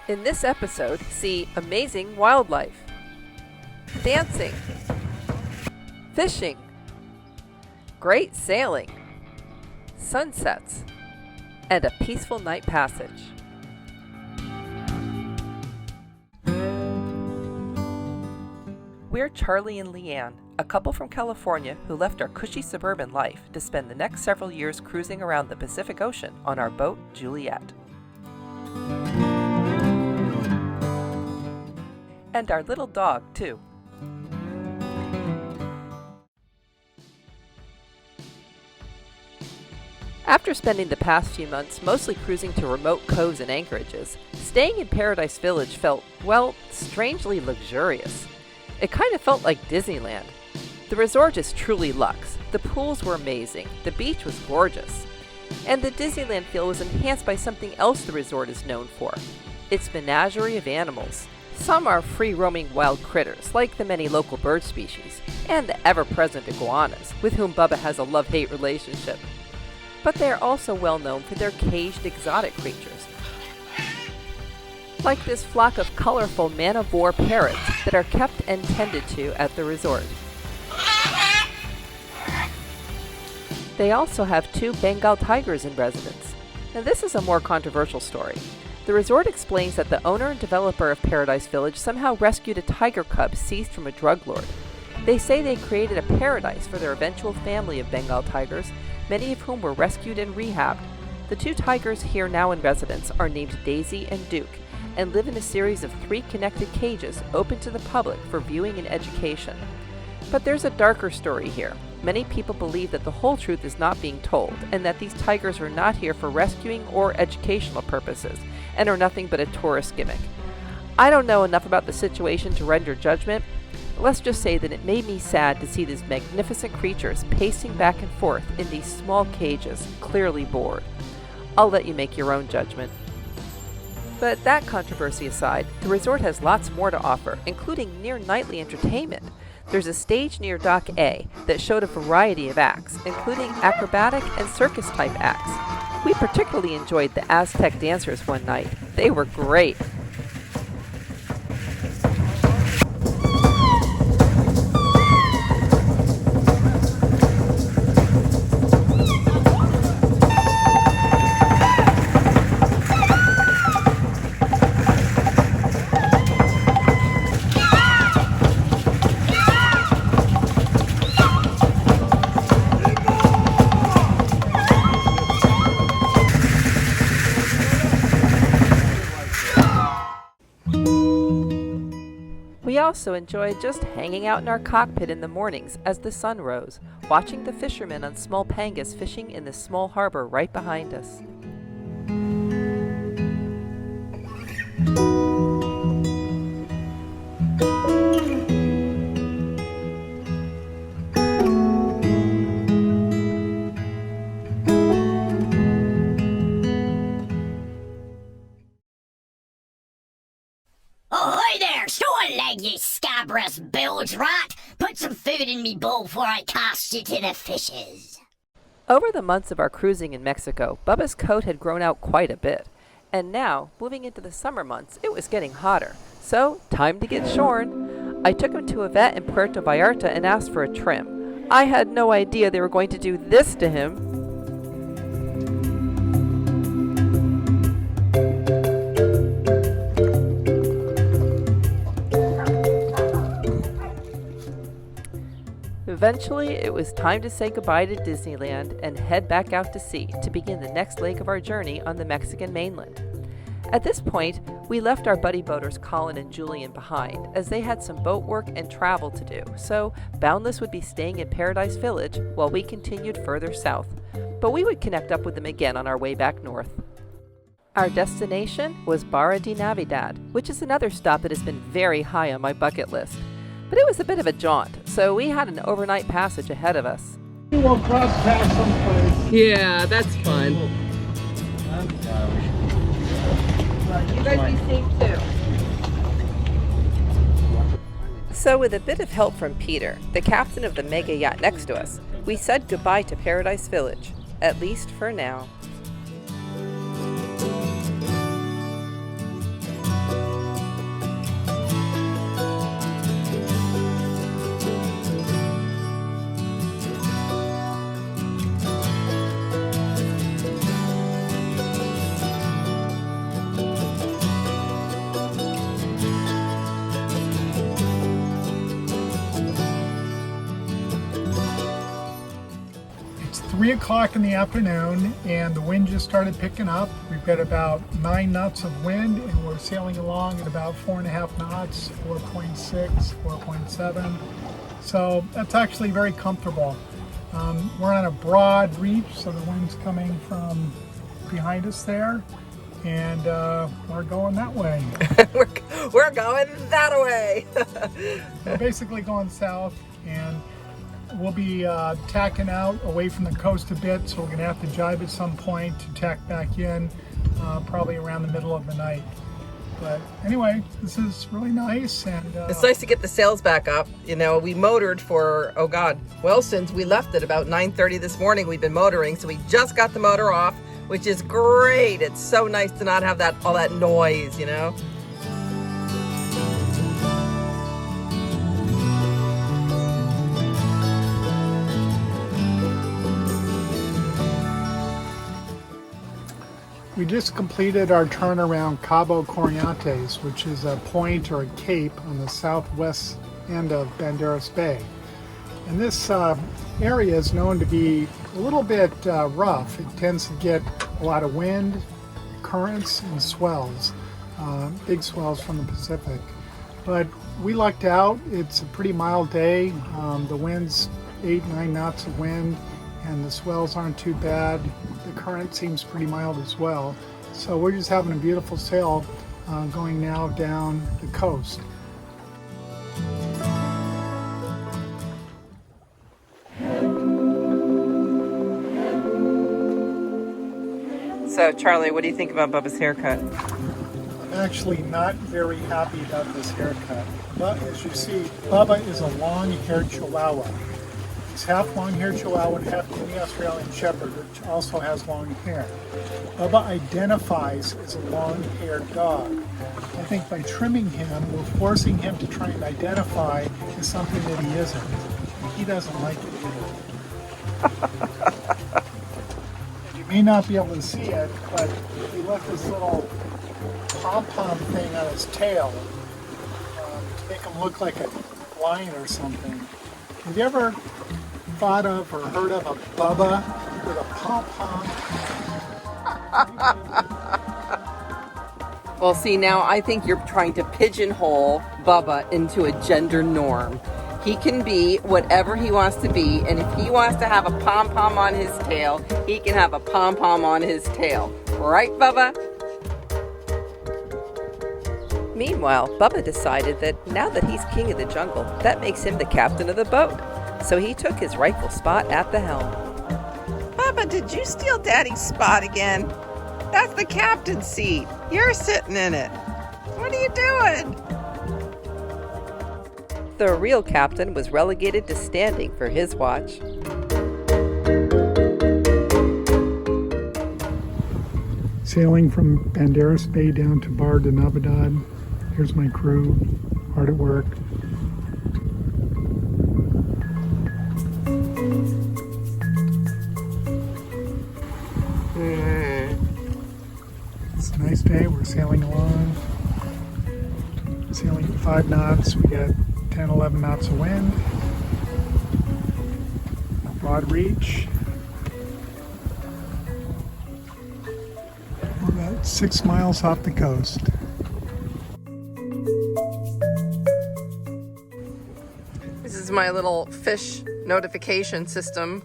In this episode, see amazing wildlife, dancing, fishing, great sailing, sunsets, and a peaceful night passage. We're Charlie and Leanne, a couple from California who left our cushy suburban life to spend the next several years cruising around the Pacific Ocean on our boat, Juliet. And our little dog, too. After spending the past few months mostly cruising to remote coves and anchorages, staying in Paradise Village felt, well, strangely luxurious. It kind of felt like Disneyland. The resort is truly luxe. The pools were amazing, the beach was gorgeous, and the Disneyland feel was enhanced by something else the resort is known for, its menagerie of animals. Some are free-roaming wild critters, like the many local bird species, and the ever-present iguanas, with whom Bubba has a love-hate relationship. But they are also well known for their caged exotic creatures, like this flock of colorful man-of-war parrots that are kept and tended to at the resort. They also have 2 Bengal tigers in residence. Now this is a more controversial story. The resort explains that the owner and developer of Paradise Village somehow rescued a tiger cub seized from a drug lord. They say they created a paradise for their eventual family of Bengal tigers, many of whom were rescued and rehabbed. The 2 tigers here now in residence are named Daisy and Duke, and live in a series of 3 connected cages open to the public for viewing and education. But there's a darker story here. Many people believe that the whole truth is not being told, and that these tigers are not here for rescuing or educational purposes, and are nothing but a tourist gimmick. I don't know enough about the situation to render judgment. Let's just say that it made me sad to see these magnificent creatures pacing back and forth in these small cages, clearly bored. I'll let you make your own judgment. But that controversy aside, the resort has lots more to offer, including near-nightly entertainment. There's a stage near Dock A that showed a variety of acts, including acrobatic and circus-type acts. We particularly enjoyed the Aztec dancers one night. They were great. We also enjoyed just hanging out in our cockpit in the mornings as the sun rose, watching the fishermen on small pangas fishing in the small harbor right behind us. Ahoy there! Short leg, you scabrous bilge rat! Put some food in me bowl before I cast you to the fishes. Over the months of our cruising in Mexico, Bubba's coat had grown out quite a bit. And now, moving into the summer months, it was getting hotter. So, time to get shorn. I took him to a vet in Puerto Vallarta and asked for a trim. I had no idea they were going to do this to him. Eventually, it was time to say goodbye to Disneyland and head back out to sea to begin the next leg of our journey on the Mexican mainland. At this point, we left our buddy boaters Colin and Julian behind, as they had some boat work and travel to do, so Boundless would be staying in Paradise Village while we continued further south, but we would connect up with them again on our way back north. Our destination was Barra de Navidad, which is another stop that has been very high on my bucket list. But it was a bit of a jaunt, so we had an overnight passage ahead of us. You will cross paths someplace. Yeah, that's fun. You guys be safe too. So with a bit of help from Peter, the captain of the mega yacht next to us, we said goodbye to Paradise Village, at least for now. 3 o'clock in the afternoon and the wind just started picking up. We've got about 9 knots of wind and we're sailing along at about 4.5 knots, 4.6, 4.7. So that's actually very comfortable. We're on a broad reef, so the wind's coming from behind us there, and we're going that way. We're going that way. We're basically going south, and we'll be tacking out away from the coast a bit, so we're going to have to jibe at some point to tack back in, probably around the middle of the night. But anyway, this is really nice, and it's nice to get the sails back up. You know, we motored for, oh God, well, since we left at about 9:30 this morning, we've been motoring, so we just got the motor off, which is great. It's so nice to not have all that noise, you know. we just completed our turn around Cabo Corrientes, which is a point or a cape on the southwest end of Banderas Bay. And this area is known to be a little bit rough. It tends to get a lot of wind, currents, and swells, big swells from the Pacific. But we lucked out. It's a pretty mild day. The wind's 8-9 knots of wind, and the swells aren't too bad. The current seems pretty mild as well. So we're just having a beautiful sail going now down the coast. So Charlie, what do you think about Bubba's haircut? I'm actually not very happy about this haircut. But as you see, Bubba is a long-haired Chihuahua. He's half long-haired Chihuahua and half Guinea Australian Shepherd, which also has long hair. Bubba identifies as a long-haired dog. I think by trimming him, we're forcing him to try and identify as something that he isn't. He doesn't like it either. You may not be able to see it, but he left this little pom-pom thing on his tail to make him look like a lion or something. Have you ever thought of or heard of a Bubba with a pom-pom? Well, see, now I think you're trying to pigeonhole Bubba into a gender norm. He can be whatever he wants to be, and if he wants to have a pom-pom on his tail, he can have a pom-pom on his tail. Right, Bubba? Meanwhile, Bubba decided that now that he's king of the jungle, that makes him the captain of the boat. So he took his rightful spot at the helm. Bubba, did you steal Daddy's spot again? That's the captain's seat. You're sitting in it. What are you doing? The real captain was relegated to standing for his watch. Sailing from Banderas Bay down to Bar de Navidad. Here's my crew, hard at work. It's a nice day, we're sailing along. Sailing at 5 knots, we got 10, 11 knots of wind. Broad reach. We're about 6 miles off the coast. This is my little fish notification system.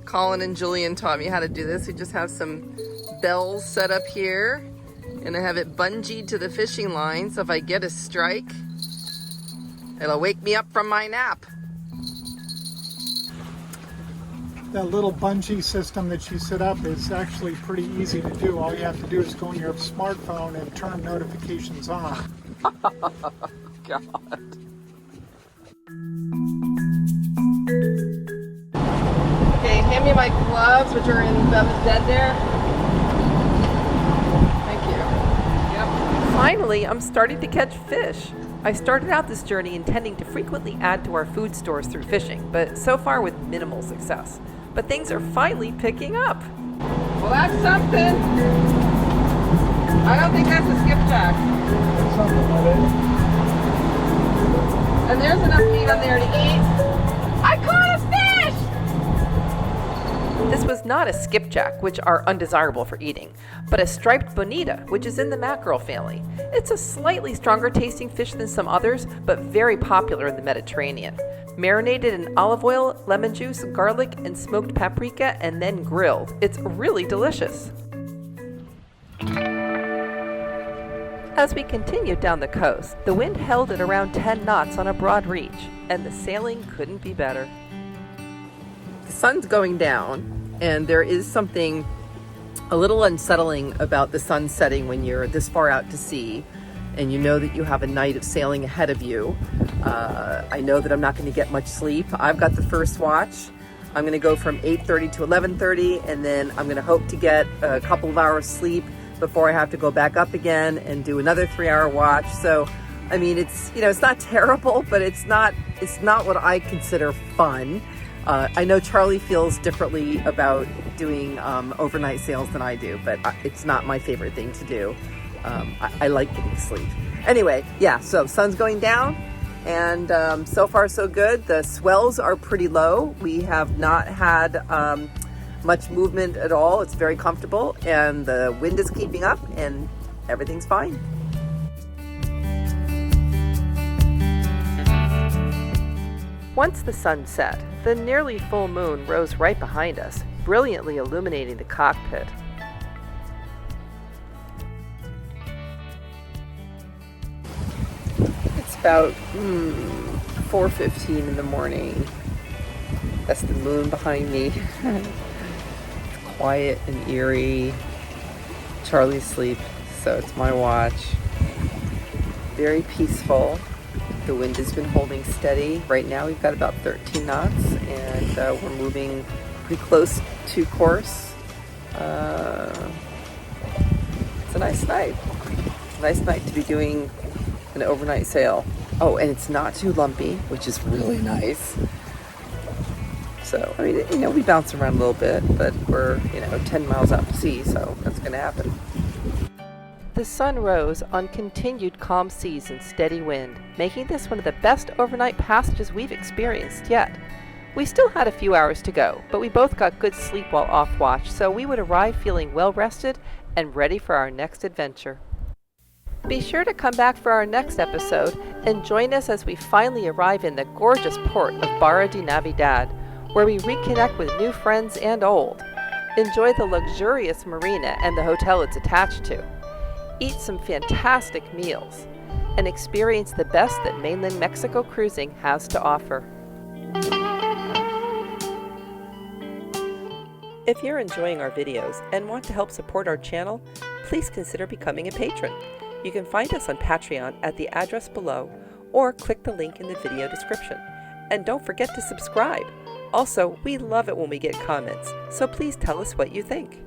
Colin and Julian taught me how to do this. We just have some bells set up here, and I have it bungeed to the fishing line, so if I get a strike, it'll wake me up from my nap. That little bungee system that you set up is actually pretty easy to do. All you have to do is go on your smartphone and turn notifications on. God. Okay, hand me my gloves, which are in Bubba's bed there. Thank you. Yep. Finally, I'm starting to catch fish. I started out this journey intending to frequently add to our food stores through fishing, but so far with minimal success. But things are finally picking up. Well, that's something. I don't think that's a skipjack. That's something with it. And there's enough meat on there to eat. I caught a fish! This was not a skipjack, which are undesirable for eating, but a striped bonita, which is in the mackerel family. It's a slightly stronger tasting fish than some others, but very popular in the Mediterranean. Marinated in olive oil, lemon juice, garlic, and smoked paprika, and then grilled. It's really delicious. As we continued down the coast, the wind held at around 10 knots on a broad reach, and the sailing couldn't be better. The sun's going down, and there is something a little unsettling about the sun setting when you're this far out to sea, and you know that you have a night of sailing ahead of you. I know that I'm not going to get much sleep. I've got the first watch. I'm going to go from 8:30 to 11:30, and then I'm going to hope to get a couple of hours sleep before I have to go back up again and do another 3-hour watch. So, I mean, it's not terrible, but it's not what I consider fun. I know Charlie feels differently about doing overnight sails than I do, but it's not my favorite thing to do. I like getting sleep. Anyway, yeah, so sun's going down, and so far so good. The swells are pretty low. We have not had much movement at all. It's very comfortable, and the wind is keeping up, and everything's fine. Once the sun set, the nearly full moon rose right behind us, brilliantly illuminating the cockpit. It's about 4:15 in the morning. That's the moon behind me. It's quiet and eerie. Charlie's asleep, so it's my watch. Very peaceful. The wind has been holding steady. Right now we've got about 13 knots, and we're moving pretty close to course. It's a nice night. It's a nice night to be doing an overnight sail. Oh, and it's not too lumpy, which is really nice. So, I mean, we bounce around a little bit, but we're, 10 miles out to sea, so that's going to happen. The sun rose on continued calm seas and steady wind, making this one of the best overnight passages we've experienced yet. We still had a few hours to go, but we both got good sleep while off watch, so we would arrive feeling well rested and ready for our next adventure. Be sure to come back for our next episode and join us as we finally arrive in the gorgeous port of Barra de Navidad, where we reconnect with new friends and old. Enjoy the luxurious marina and the hotel it's attached to. Eat some fantastic meals, and experience the best that mainland Mexico cruising has to offer. If you're enjoying our videos and want to help support our channel, please consider becoming a patron. You can find us on Patreon at the address below, or click the link in the video description. And don't forget to subscribe. Also, we love it when we get comments, so please tell us what you think.